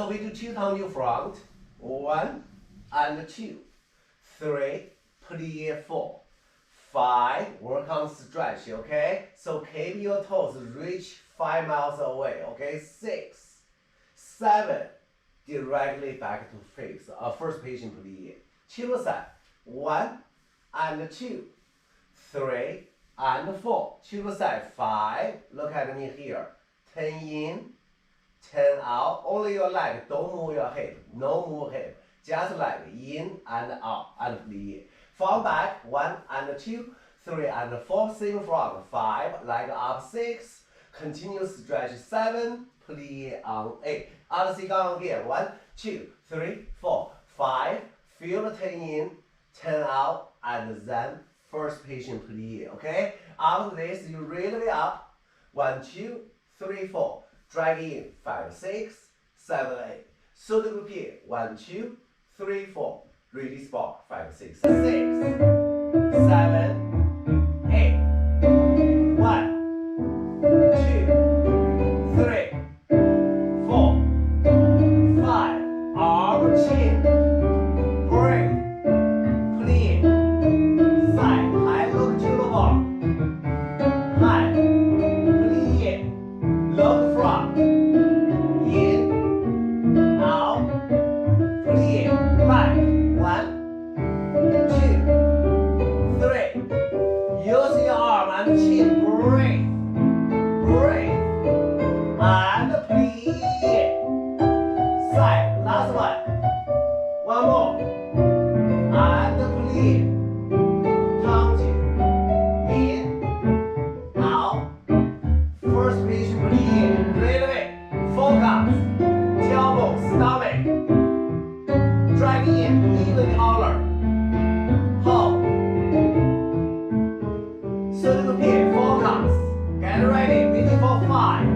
we do 2 Tendu front. 1 and 2, 3, plie 4, 5, work on stretch, okay? So keep your toes reach 5 miles away, okay? 6, 7, directly back to face, first patient plie. 2 side, 1 and 2, 3 and 4, 2 side, 5, look at me here, 10 in, 10 out, only your leg, don't move your hip, no move hip, just leg in and out, and plie. From back, 1 and 2, 3 and 4, same front, 5, leg up, 6, continue stretch, 7, plie on 8. Other side again, 1, 2, 3, 4, 5, feel the 10 in, 10 out, and then first patient plie, okay? After this, you really up, 1, 2, 3, 4, drag in, 5, 6, 7, 8. So the repeat, 1, 2, 3, 4, release bar, 5, 6, 6, 7, 8, 1, 2, 3, 4, 5, arm, chin, break, plie, side, high, look to the bar, high, plie, look front, in, out, plie, back, 1, 2, 3, use your arm and chin, breathe, breathe, and plie, side, last one more, and plie, count 2, in, out, first patient plie, really big, focus, tailbone, stomach, drag in, even collar, hold, so repeat, focus, get ready, waiting for 5,